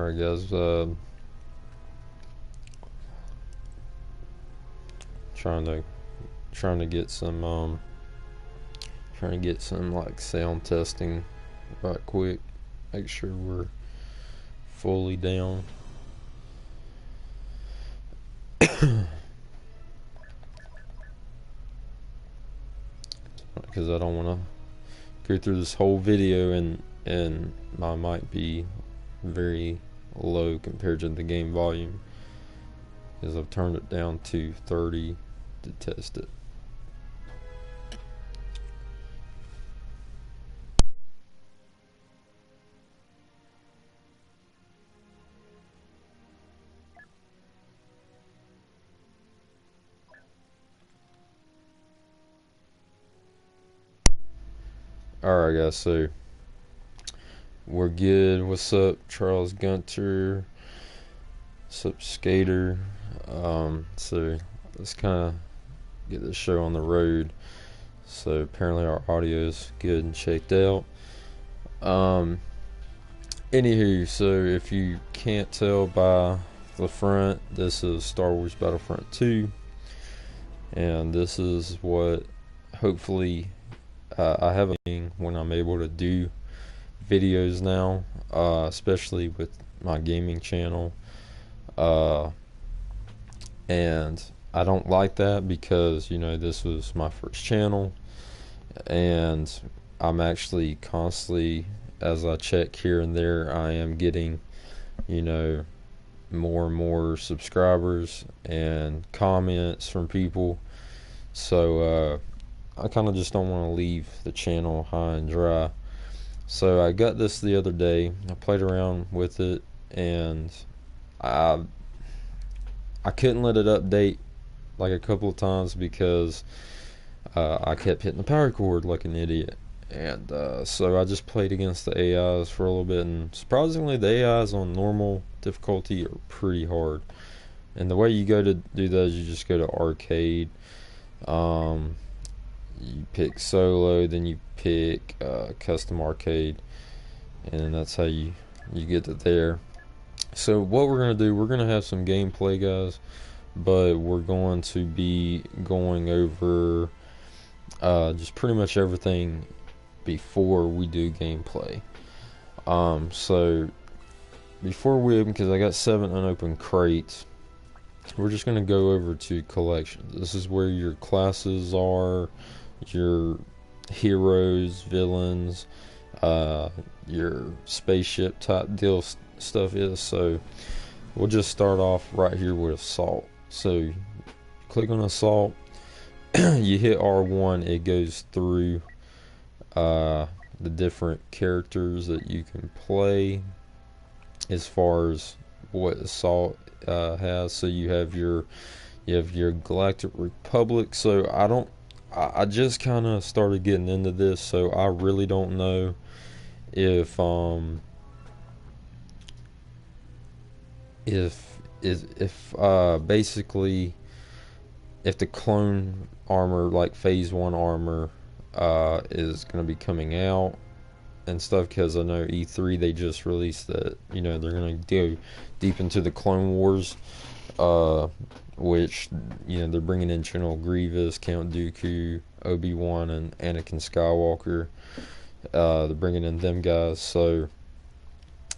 Alright guys, trying to trying to get some like sound testing right quick. Make sure we're fully down. Because I don't want to go through this whole video and my mic be very low compared to the game volume, because I've turned it down to 30 to test it. Alright guys, so we're good. What's up, Charles Gunter? What's up, Skater? So let's kind of get this show on the road. So apparently our audio is good and checked out. Anywho, so if you can't tell by the front, this is Star Wars Battlefront 2, and this is what hopefully I have when I'm able to do videos now, especially with my gaming channel. And I don't like that because, you know, this was my first channel, and I'm actually constantly, as I check here and there, I am getting, you know, more and more subscribers and comments from people. So I kind of just don't want to leave the channel high and dry. So I got this the other day. I played around with it, and I couldn't let it update like a couple of times because I kept hitting the power cord like an idiot. And so I just played against the AIs for a little bit, and surprisingly the AIs on normal difficulty are pretty hard. And the way you go to do that is you just go to arcade. You pick solo, then you pick custom arcade, and then that's how you get to there. So what we're going to do, we're going to have some gameplay, guys, but we're going to be going over just pretty much everything before we do gameplay. So before we open, because I got 7 unopened crates, we're just going to go over to collections. This is where your classes are, your heroes, villains, your spaceship type deal stuff is. So we'll just start off right here with assault. So click on assault, you hit R1, it goes through the different characters that you can play as far as what assault has. So you have your Galactic Republic. So I just kind of started getting into this, so I really don't know if basically if the clone armor, like phase 1 armor, is going to be coming out and stuff, because I know E3 they just released that, you know, they're going to go deep into the Clone Wars, which, you know, they're bringing in General Grievous, Count Dooku, Obi-Wan, and Anakin Skywalker. They're bringing in them guys, so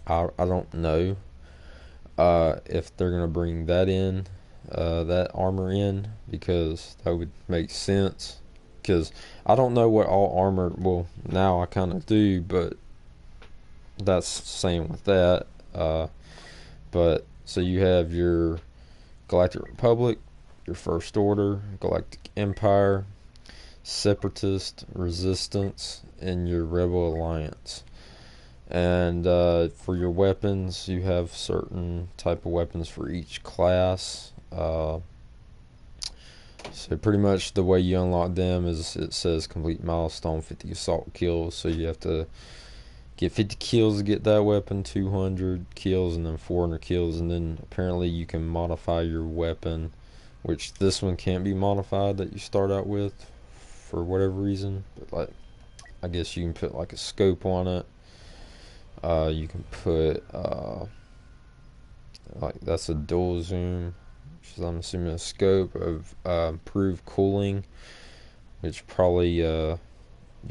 I don't know if they're gonna bring that in, that armor in, because that would make sense. Because I don't know what all armor. Well, now I kind of do, but that's same with that. But so you have your Galactic Republic, your First Order, Galactic Empire, Separatist, Resistance, and your Rebel Alliance. And for your weapons, you have certain type of weapons for each class. So pretty much the way you unlock them is, it says complete milestone 50 assault kills. So you have to get 50 kills to get that weapon, 200 kills, and then 400 kills. And then apparently you can modify your weapon, which this one can't be modified that you start out with for whatever reason. But like, I guess you can put like a scope on it. You can put like that's a dual zoom, which is, I'm assuming, a scope of improved cooling, which probably you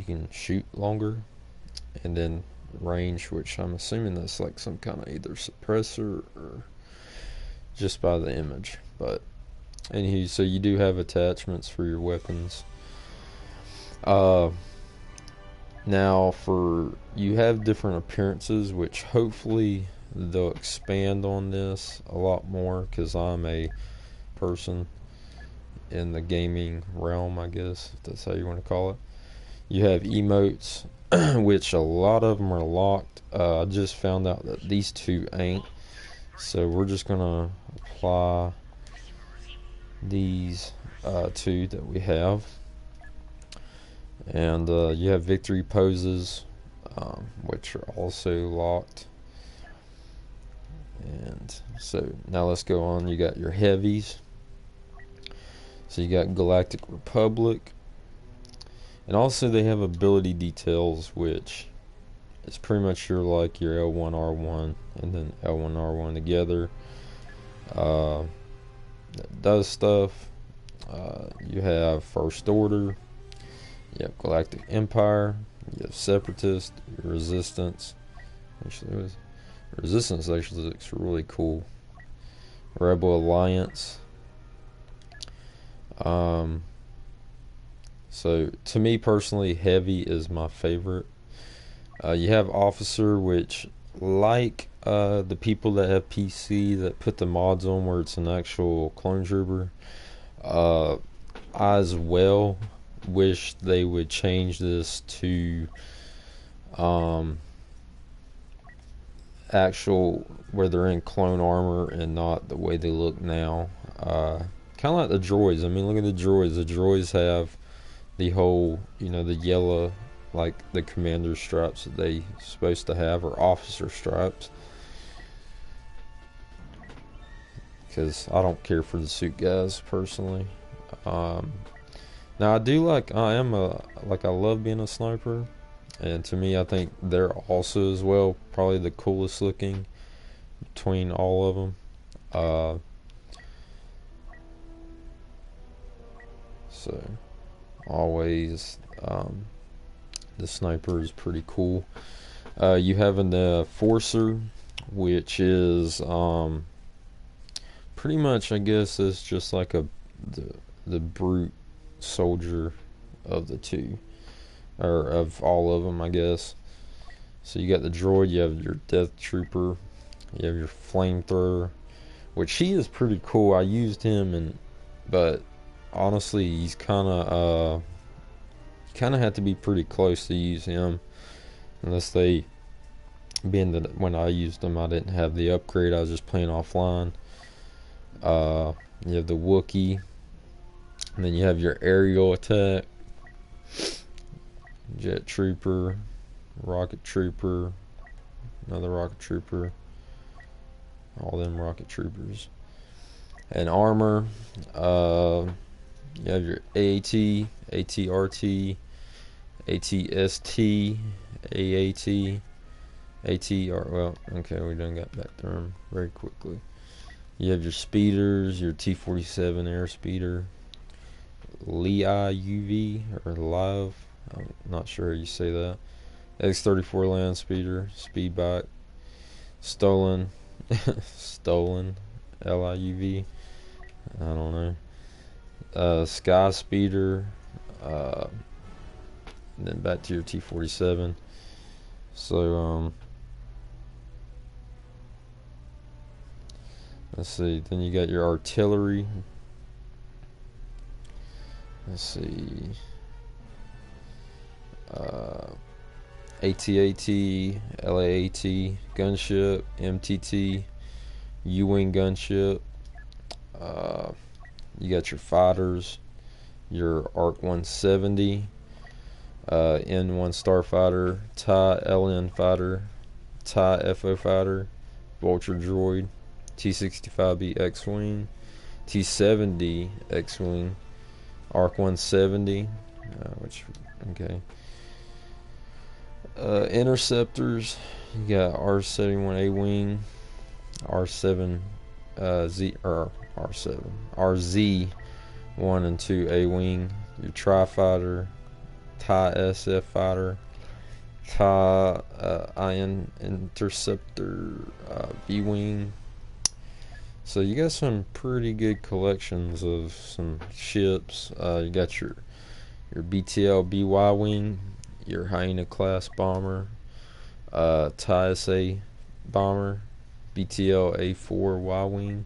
can shoot longer, and then range, which I'm assuming that's like some kind of either suppressor or just by the image. But anywho, so you do have attachments for your weapons. Uh, Now, for you have different appearances, which hopefully they'll expand on this a lot more, because I'm a person in the gaming realm, I guess, if that's how you want to call it. You have emotes, which a lot of them are locked. I just found out that these two ain't, so we're just gonna apply these two that we have. And you have victory poses, which are also locked. And so now let's go on. You got your heavies. So you got Galactic Republic. And also they have ability details, which is pretty much your like your L1, R1, and then L1, R1 together. That does stuff. You have First Order. You have Galactic Empire. You have Separatist. Resistance. Actually, Resistance actually looks really cool. Rebel Alliance. So to me personally, heavy is my favorite. You have Officer, which, like the people that have PC that put the mods on where it's an actual clone trooper, I as well wish they would change this to actual where they're in clone armor and not the way they look now. Kind of like the droids. I mean, look at the droids. The droids have the whole, the yellow, like the commander stripes that they supposed to have, or officer stripes. Because I don't care for the suit guys personally. Now I do like, I love being a sniper, and to me I think they're also as well probably the coolest looking between all of them. So always the sniper is pretty cool. You have an Forcer, which is pretty much, I guess, it's just like the brute soldier of the two, or of all of them, I guess. So you got the droid, you have your death trooper, you have your flamethrower, which he is pretty cool. I used him, but honestly, he's kind of have to be pretty close to use him, unless being that when I used them I didn't have the upgrade, I was just playing offline. You have the Wookiee, and then you have your aerial attack, jet trooper, rocket trooper, another rocket trooper, all them rocket troopers. And armor, you have your AAT, ATRT, ATST, AAT, ATR. Well, okay, we done got back to them very quickly. You have your speeders, your T-47 airspeeder, LIUV, or Live, I'm not sure how you say that. X-34 land speeder, speed bike, stolen, LIUV, I don't know. Sky speeder, and then back to your T-47. So let's see, then you got your artillery. Let's see, AT-AT, LAAT, gunship, MTT, U-wing gunship. You got your fighters, your ARC 170, N1 starfighter, TIE LN fighter, TIE FO fighter, Vulture droid, T-65B X-wing, T-70 X-wing, ARC 170, okay. Interceptors, you got R-71A wing, R7 Z or R7 RZ 1 and 2 A-wing, your tri-fighter, TIE SF fighter, TIE Ion Interceptor V-wing. So you got some pretty good collections of some ships. You got your BTL BY wing, your Hyena class bomber, TIE SA bomber, BTL A4 Y wing.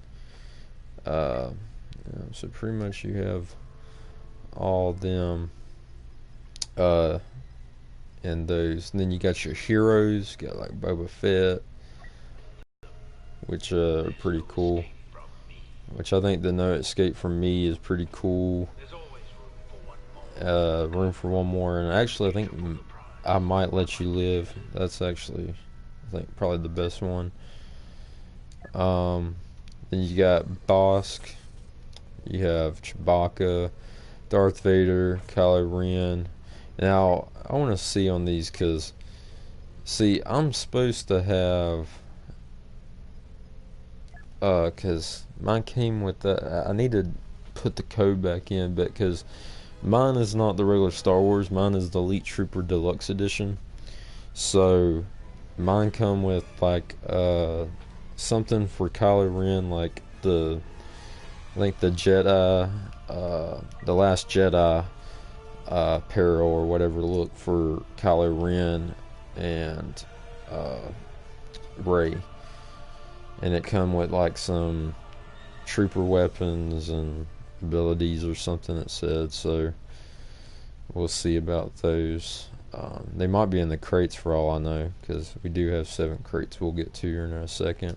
So pretty much you have all them in those. And then you got your heroes, got like Boba Fett, which are pretty cool. Which I think the No Escape From Me is pretty cool. Room for One More, and actually I think I Might Let You Live. That's actually, I think, probably the best one. Then you got Bosk. You have Chewbacca, Darth Vader, Kylo Ren. Now I want to see on these because, see, I'm supposed to have, because mine came with the. I need to put the code back in, but because mine is not the regular Star Wars, mine is the Elite Trooper Deluxe Edition. So mine come with like something for Kylo Ren, like I think the Jedi, the Last Jedi peril or whatever look for Kylo Ren and Rey, and it come with like some trooper weapons and abilities or something, it said. So we'll see about those. They might be in the crates for all I know, because we do have 7 crates we'll get to here in a second.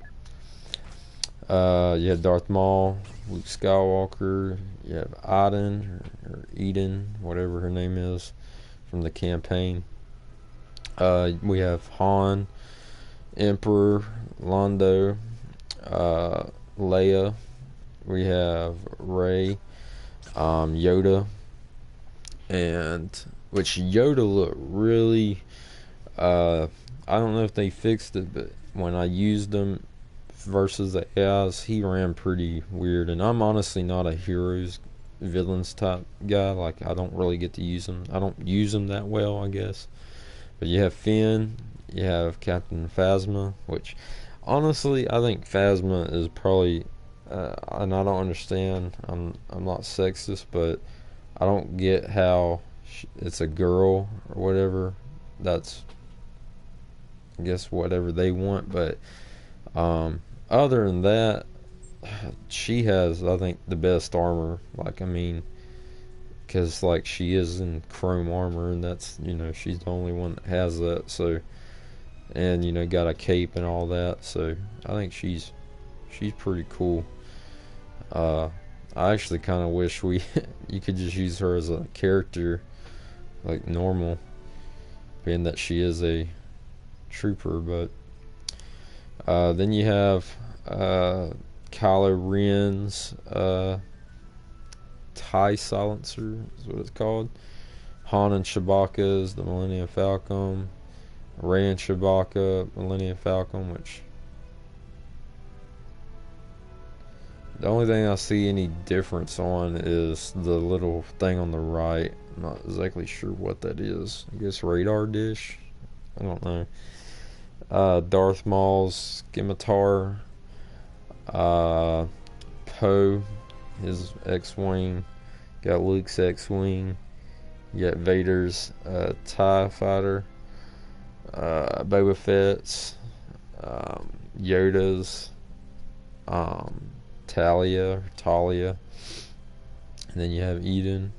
You have Darth Maul, Luke Skywalker, you have or Eden, whatever her name is, from the campaign. We have Han, Emperor, Lando, Leia. We have Rey, Yoda, and which Yoda looked really. I don't know if they fixed it, but when I used them versus the AIs, he ran pretty weird. And I'm honestly not a heroes villains type guy. Like, I don't really get to use them. I don't use them that well, I guess. But you have Finn, you have Captain Phasma, which honestly I think Phasma is probably. And I don't understand. I'm not sexist, but I don't get how it's a girl or whatever. That's, I guess, whatever they want. But other than that, she has, I think, the best armor. Like, I mean, because like she is in chrome armor, and that's, she's the only one that has that. So, and got a cape and all that. So I think she's pretty cool. I actually kind of wish you could just use her as a character, like normal, being that she is a trooper. But then you have Kylo Ren's TIE Silencer is what it's called. Han and Chewbacca's the Millennium Falcon. Rey and Chewbacca Millennium Falcon, which the only thing I see any difference on is the little thing on the right. I'm not exactly sure what that is. I guess radar dish? I don't know. Darth Maul's scimitar. Poe, his X-Wing. Got Luke's X-Wing. You got Vader's TIE Fighter. Boba Fett's. Yoda's. Talia, and then you have Eden.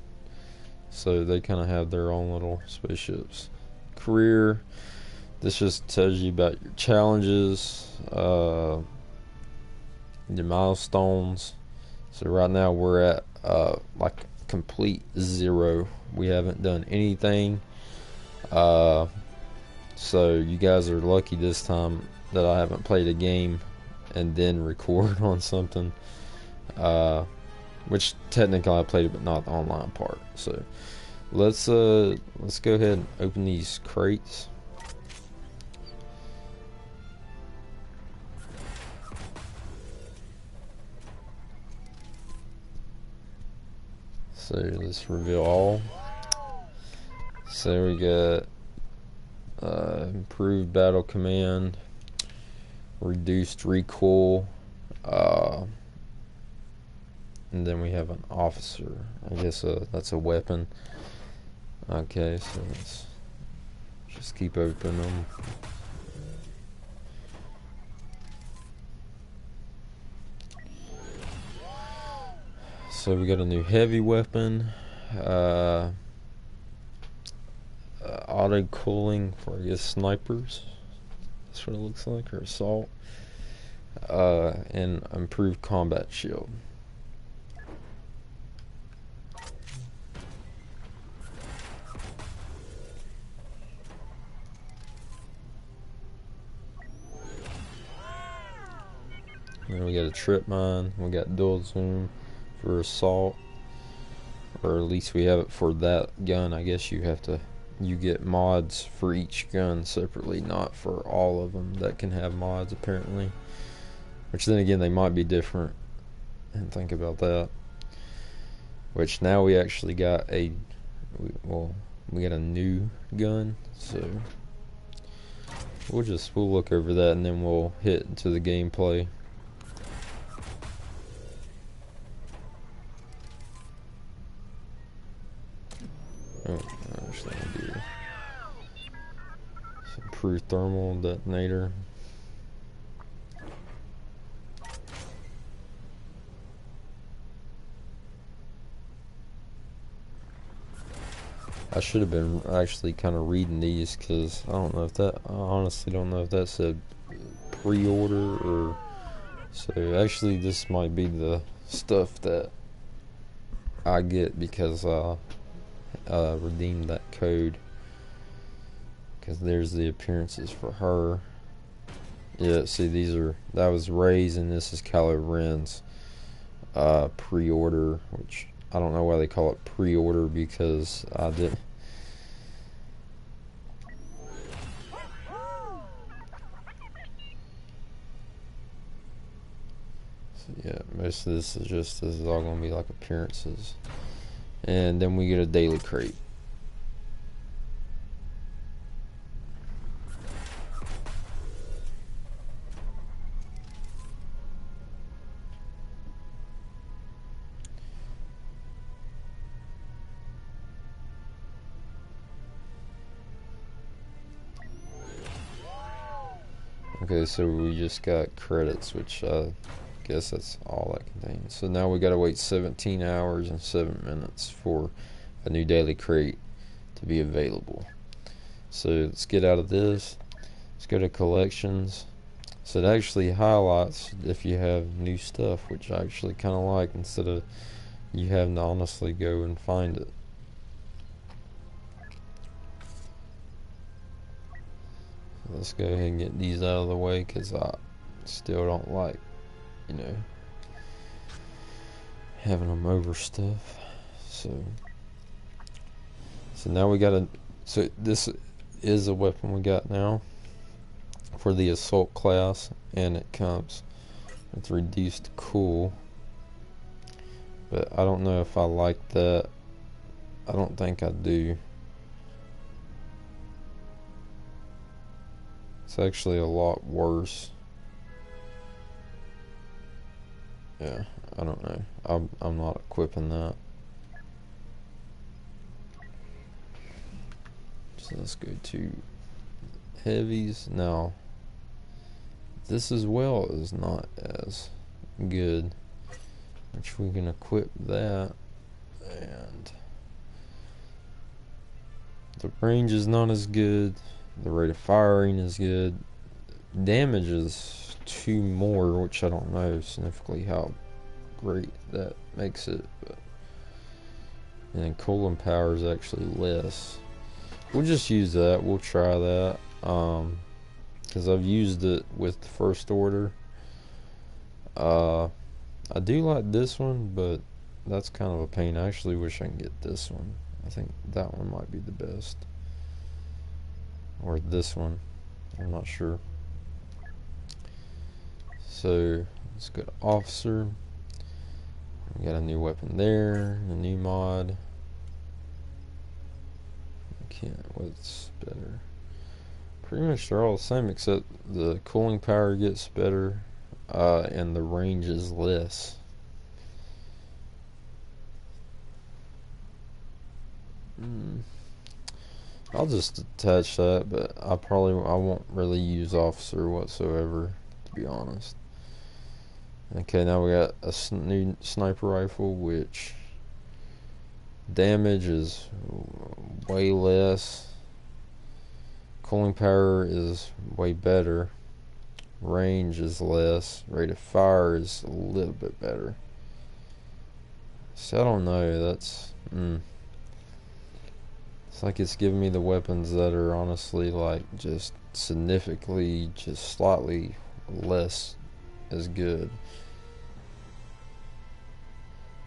So they kind of have their own little spaceships. Career, this just tells you about your challenges, your milestones. So right now we're at like complete 0. We haven't done anything. So you guys are lucky this time that I haven't played a game and then record on something, which technically I played it, but not the online part. So let's go ahead and open these crates. So let's reveal all. So we got improved battle command, reduced recoil, and then we have an officer. I guess that's a weapon. Okay, so let's just keep opening them. So we got a new heavy weapon, auto cooling for, I guess, snipers. That's what it looks like, or assault, and improved combat shield. And we got a trip mine. We got dual zoom for assault, or at least we have it for that gun. I guess you get mods for each gun separately, not for all of them that can have mods apparently. Which then again, they might be different. And think about that. Which now we actually got we got a new gun, so we'll look over that and then we'll hit into the gameplay. Oh, actually, I do some improved thermal detonator. I should have been actually kind of reading these, because I honestly don't know if that said pre-order or. So actually, this might be the stuff that I get because redeemed that code, because there's the appearances for her. Yeah, see, that was Ray's and this is Kylo Ren's pre-order, which I don't know why they call it pre-order, because I didn't. So yeah, most of this is all gonna be like appearances. And then we get a daily crate. Okay, so we just got credits, which I guess that's all that contains. So now we gotta wait 17 hours and 7 minutes for a new daily crate to be available. So let's get out of this. Let's go to collections. So it actually highlights if you have new stuff, which I actually kind of like, instead of you having to honestly go and find it. Let's go ahead and get these out of the way, because I still don't like, having them over stuff. So now we got so this is a weapon we got now for the assault class, and it comes with reduced cool, but I don't know if I like that. I don't think I do. It's actually a lot worse. Yeah, I don't know. I'm not equipping that. So let's go to heavies. Now, this as well is not as good, which we can equip that, and the range is not as good. The rate of firing is good. Damage is 2 more, which I don't know significantly how great that makes it. And then cooling power is actually less. We'll just use that. We'll try that. Because I've used it with the first order. I do like this one, but that's kind of a pain. I actually wish I can get this one. I think that one might be the best. Or this one, I'm not sure. So let's go to officer. We got a new weapon there, a new mod. What's better? Pretty much they're all the same except the cooling power gets better, and the range is less. I'll just attach that, but I won't really use officer whatsoever, to be honest. Okay, now we got a new sniper rifle, which damage is way less. Cooling power is way better. Range is less. Rate of fire is a little bit better. So I don't know. It's like it's giving me the weapons that are honestly like just significantly, just slightly less as good.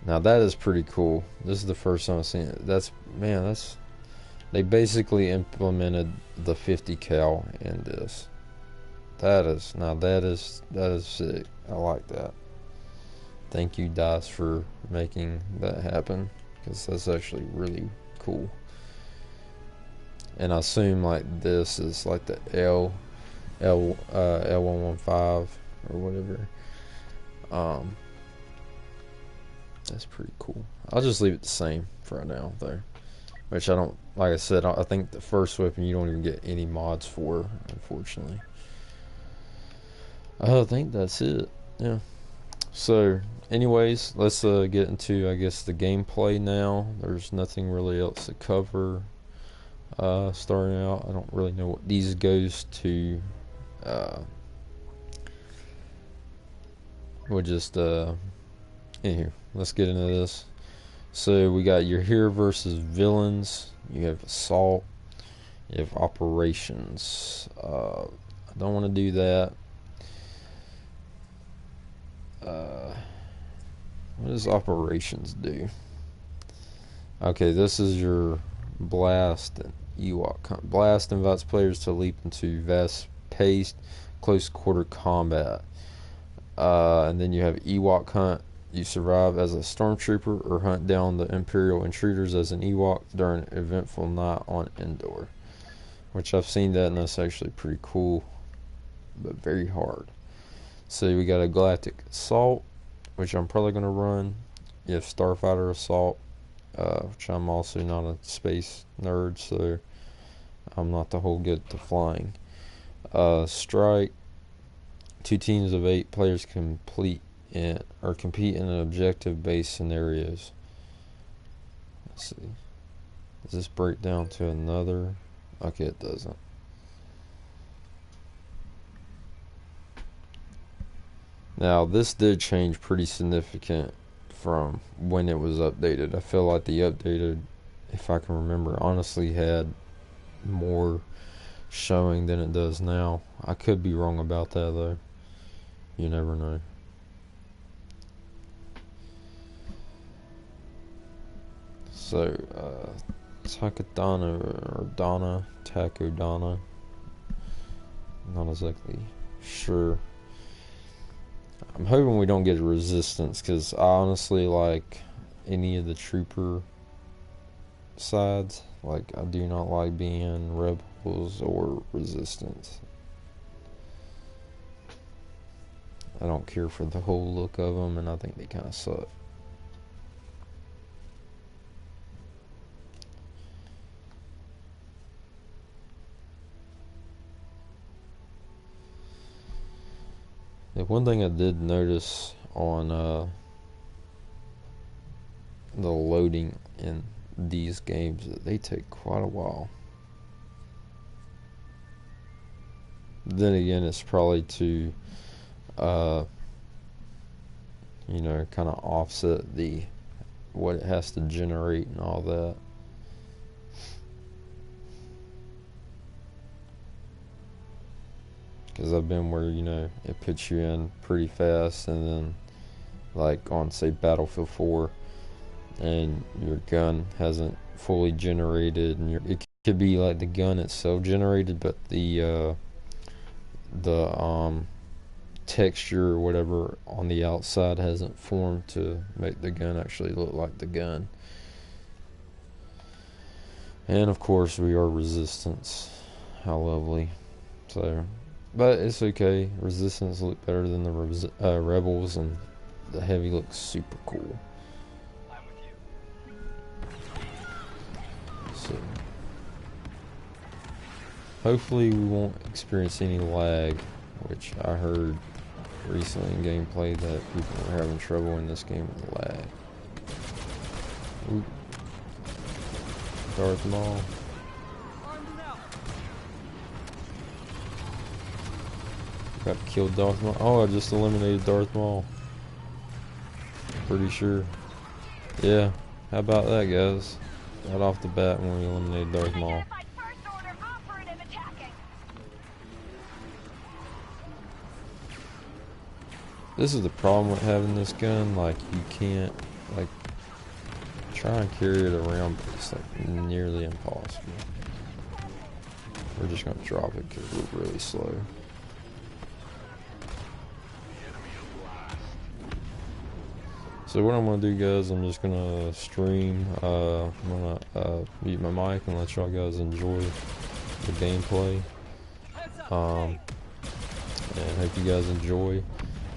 Now that is pretty cool. This is the first time I've seen it. They basically implemented the 50 cal in this. That is sick. I like that. Thank you, DICE, for making that happen, because that's actually really cool. And I assume like this is like the L115 or whatever. That's pretty cool. I'll just leave it the same for right now, though. Which I don't, like I said, I think the first weapon you don't even get any mods for, unfortunately. I think that's it. Yeah. So, anyways, let's get into, I guess, the gameplay now. There's nothing really else to cover. Starting out, I don't really know what these goes to. We'll just, anywho, let's get into this. So, we got your hero versus villains. You have assault. You have operations. I don't want to do that. What does operations do? Okay, this is your blast and Ewok. Blast invites players to leap into fast-paced, close-quarter combat. And then you have Ewok hunt. You survive as a stormtrooper or hunt down the Imperial intruders as an Ewok during an eventful night on Endor. Which I've seen that, and that's actually pretty cool, but very hard. So we got a Galactic Assault, which I'm probably going to run. You have Starfighter Assault, which I'm also not a space nerd, so I'm not the whole good to flying. Strike. 2 teams of 8 players compete in objective-based scenarios. Let's see. Does this break down to another? Okay, it doesn't. Now, this did change pretty significant from when it was updated. I feel like the updated, if I can remember, honestly had more showing than it does now. I could be wrong about that, though. You never know. So, Takodana or Donna, Takodana. Not exactly sure. I'm hoping we don't get a resistance, because I honestly like any of the trooper sides. Like, I do not like being rebels or resistance. I don't care for the whole look of them, and I think they kind of suck. The one thing I did notice on the loading in these games, that they take quite a while. Then again, it's probably to kind of offset what it has to generate and all that. Because I've been where, it puts you in pretty fast, and then, like, on, say, Battlefield 4, and your gun hasn't fully generated, and it could be, like, the gun itself generated, but the texture or whatever on the outside hasn't formed to make the gun actually look like the gun. And of course we are resistance. How lovely. So, but it's okay. Resistance look better than the rebels, and the heavy looks super cool. So hopefully we won't experience any lag, which I heard recently in gameplay that people were having trouble in this game with lag. Ooh. Darth Maul. Got killed Darth Maul. Oh, I just eliminated Darth Maul. Pretty sure. Yeah. How about that, guys? Right off the bat when we eliminated Darth Maul. This is the problem with having this gun. Like, you can't, like, try and carry it around, but it's like nearly impossible. We're just gonna drop it because we're really slow. So what I'm gonna do, guys, I'm just gonna stream. I'm gonna mute my mic and let y'all guys enjoy the gameplay. And hope you guys enjoy.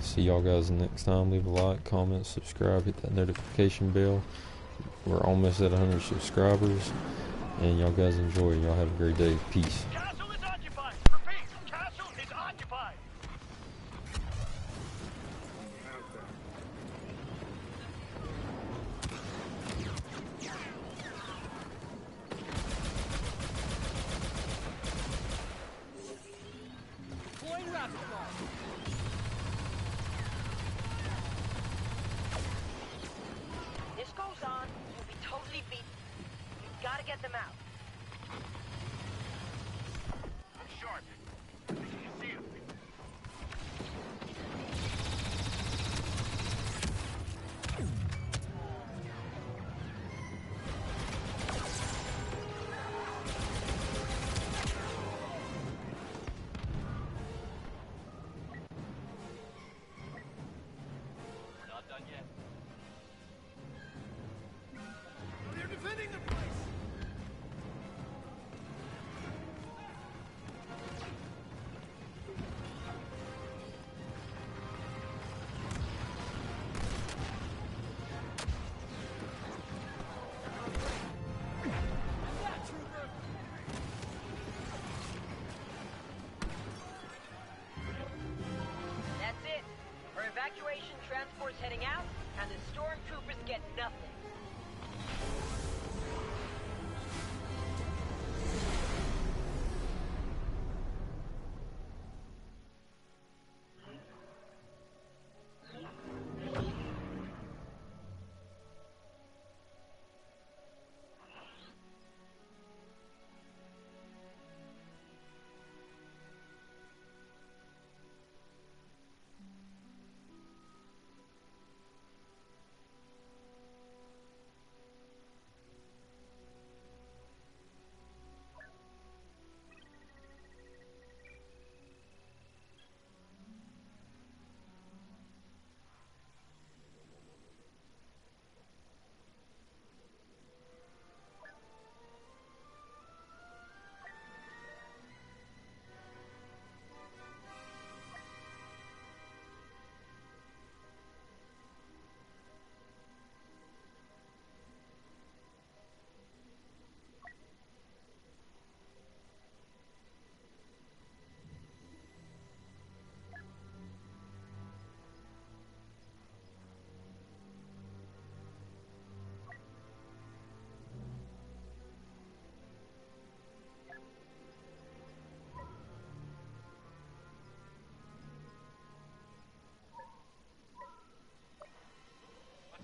See y'all guys next time. Leave a like, comment, subscribe, hit that notification bell. We're almost at 100 subscribers, and y'all guys enjoy. Y'all have a great day. Peace. Castle is occupied. Repeat, castle is occupied. This goes on, you'll be totally beaten. You've got to get them out. I'm sharp. You see him. We're not done yet. They're defending the place. That's it. Our evacuation transport's heading out, and the stormtroopers get nothing.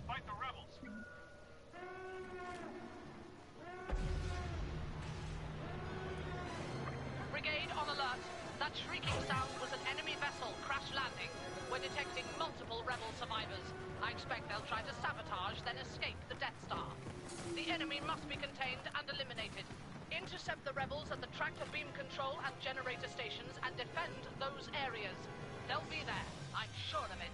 Fight the rebels. Brigade on alert. That shrieking sound was an enemy vessel crash landing. We're detecting multiple rebel survivors. I expect they'll try to sabotage, then escape the Death Star. The enemy must be contained and eliminated. Intercept the rebels at the tractor beam control and generator stations and defend those areas. They'll be there. I'm sure of it.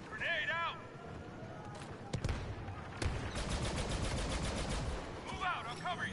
Grenade out! Move out, I'll cover you!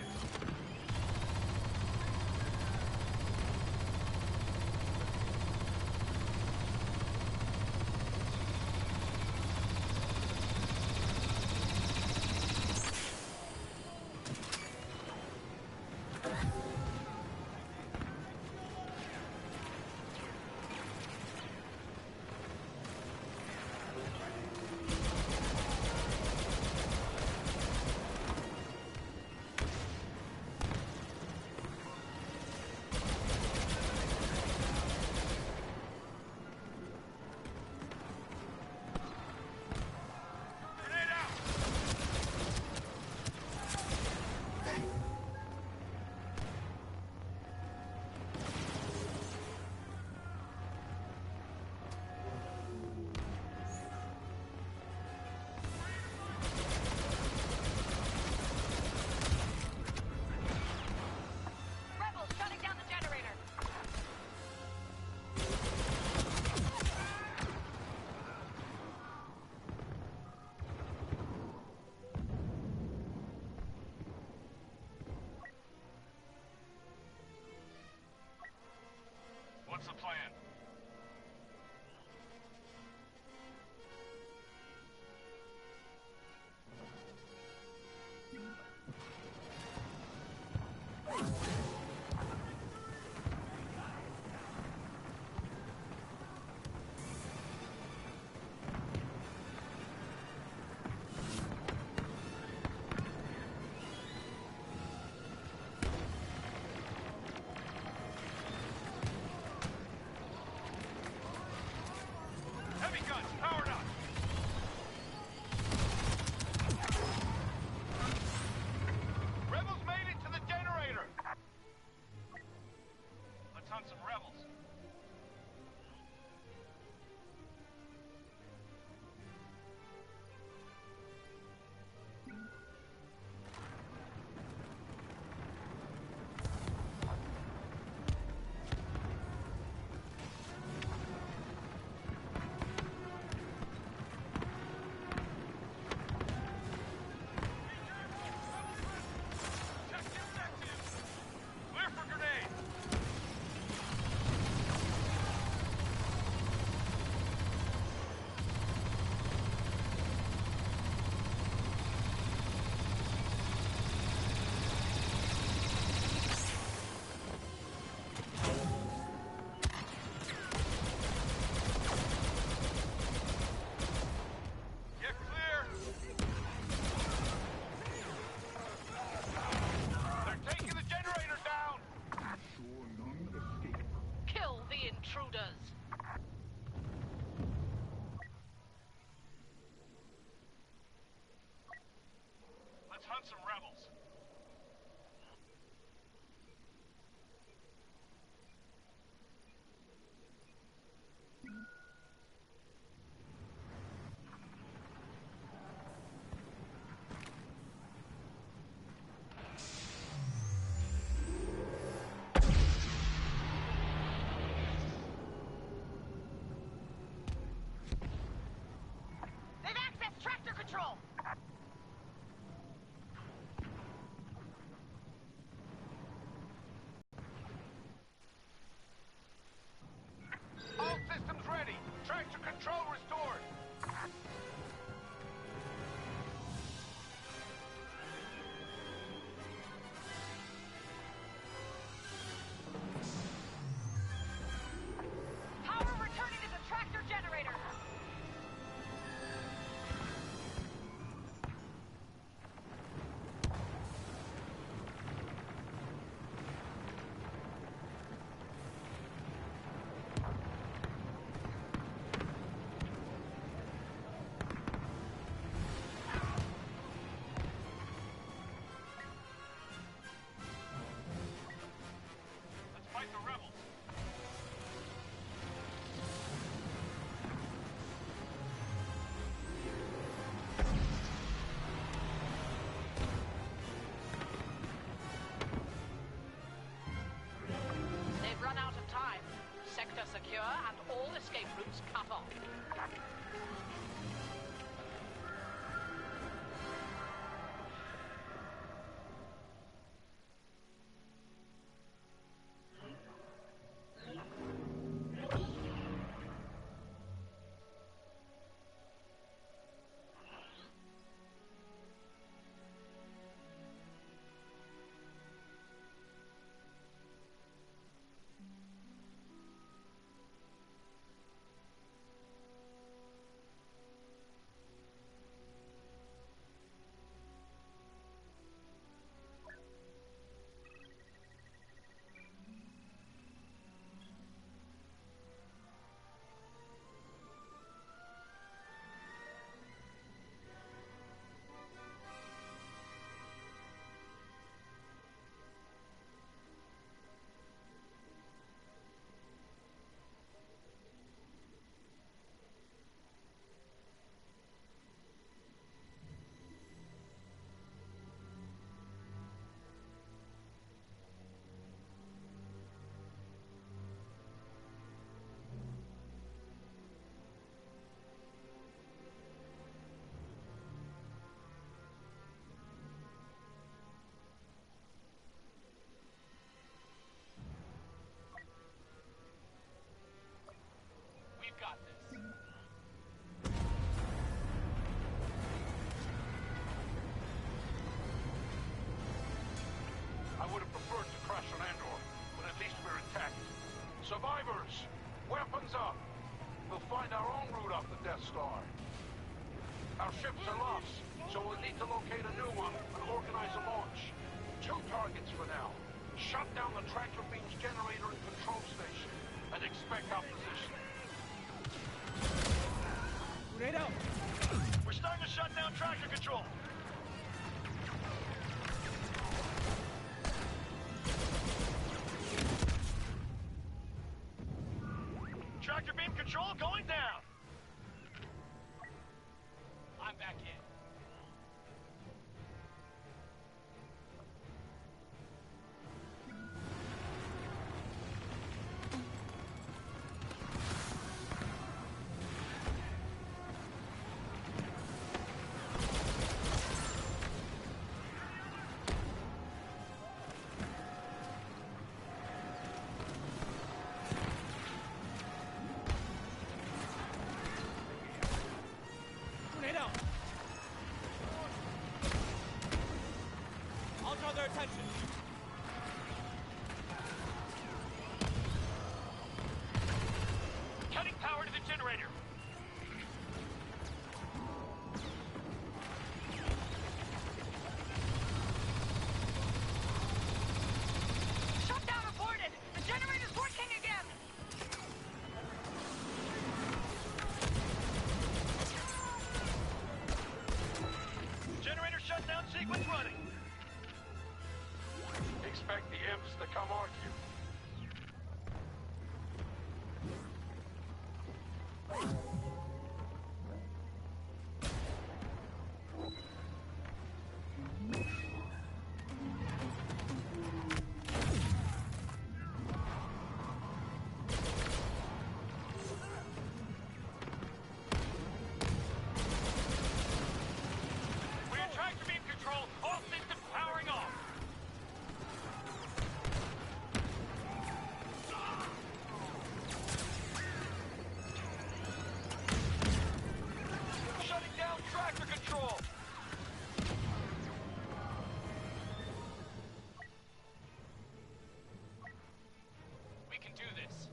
Grenade out! Rebels shutting down the generator. What's the plan? Heavy guns, powered up! Rebels made it to the generator! Let's hunt some rebels. Check your sections! Clear for grenades! Get clear! They're taking the generator down! Sure none escape. Kill the intruders. Let's hunt some rebels. They've accessed tractor control. sector secure and all escape routes cut off. We've got this. I would have preferred to crash on Andor, but at least we're intact. Survivors, weapons up. We'll find our own route off the Death Star. Our ships are lost, so we'll need to locate a new one and organize a launch. 2 targets for now. Shut down the tractor beam's generator and control station, and expect opposition. Grenade out! We're starting to shut down tractor control. Tractor beam control going down. I'm back in. Grenade out! I'll draw their attention. Cutting power to the generator. Shutdown aborted! The generator's working again! Generator shutdown sequence running. Expect the imps to come arc you. We're in tractor beam control. All systems powering off. Shutting down tractor control. We can do this.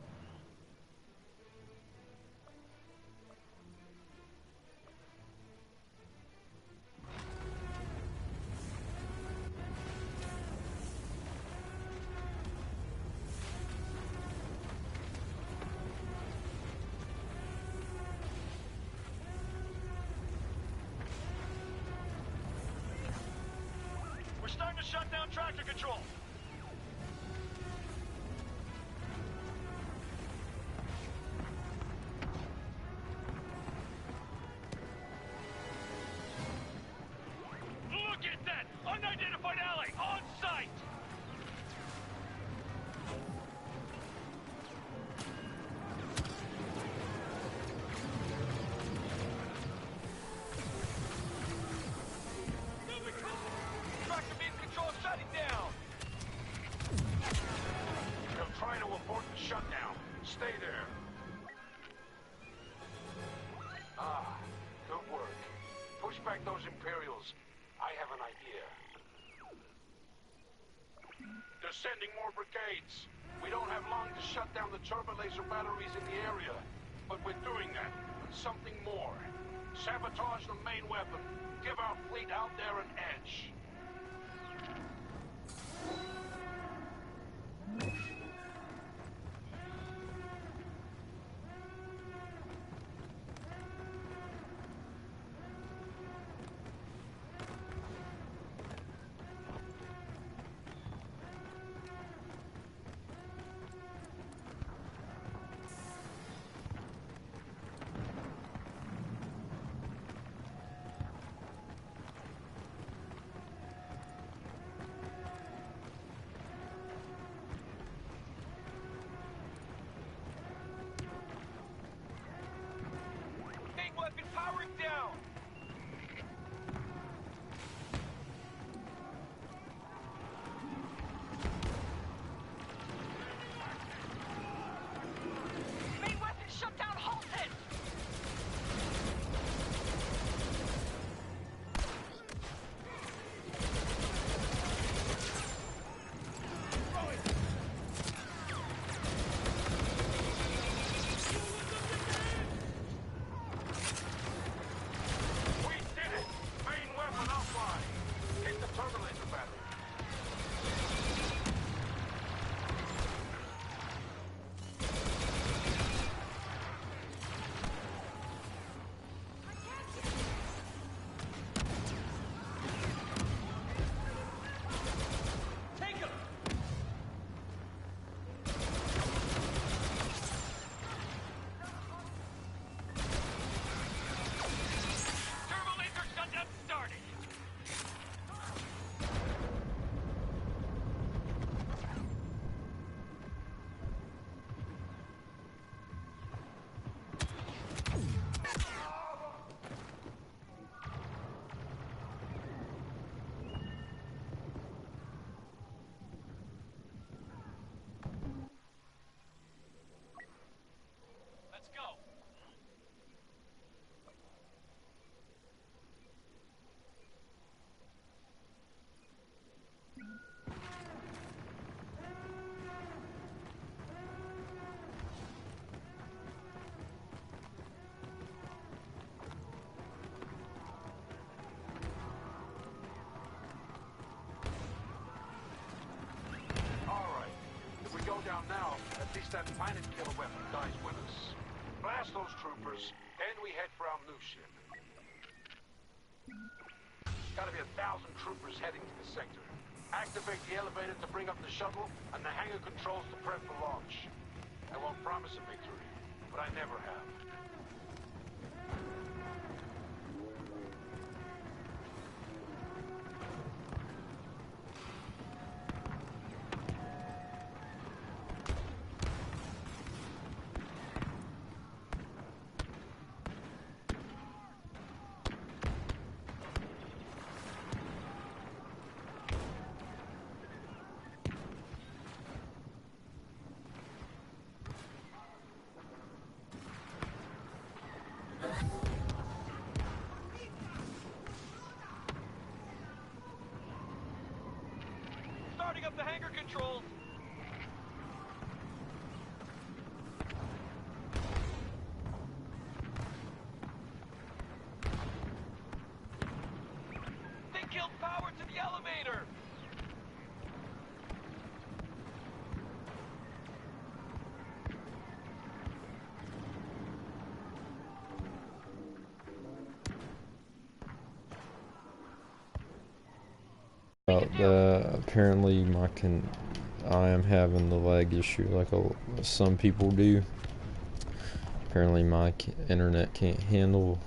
We're starting to shut down tractor control. Look at that! Unidentified ally on site! Stay there. Ah, good work. Push back those Imperials. I have an idea. They're sending more brigades. We don't have long to shut down the turbo laser batteries in the area. But we're doing that with something more. Sabotage the main weapon. Give our fleet out there an edge. Main weapon powering down! Main weapon shutdown halted! We did it! Main weapon offline. Hit the turbo laser battery. Take him! Turbo laser shutdown started! Let's go! All right. If we go down now, at least that planet killer weapon dies with us. Blast those troopers, then we head for our new ship. Gotta be 1,000 troopers heading to the sector. Activate the elevator to bring up the shuttle, and the hangar controls to prep for launch. I won't promise a victory, but I never have. Starting up the hangar controls! They killed power to the elevator! About that, apparently I am having the lag issue like some people do. Apparently my internet can't handle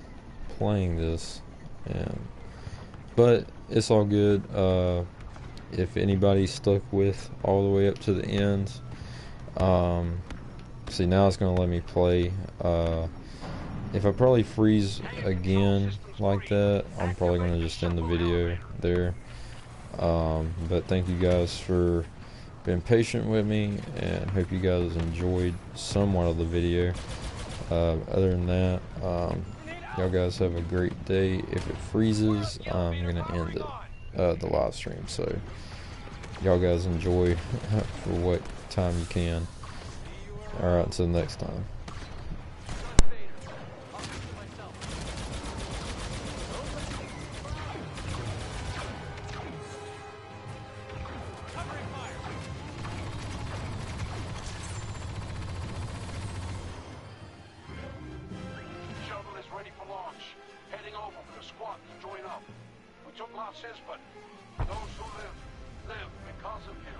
playing this, but it's all good. If anybody's stuck with all the way up to the end, see, now it's gonna let me play. If I probably freeze again like that, I'm probably gonna just end the video there. But thank you guys for been patient with me, and hope you guys enjoyed somewhat of the video. Other than that, y'all guys have a great day. If it freezes, I'm gonna end it, the live stream. So y'all guys enjoy for what time you can. All right, until next time. Shuttle is ready for launch. Heading over for the squad to join up. We took losses, but those who live, live because of you.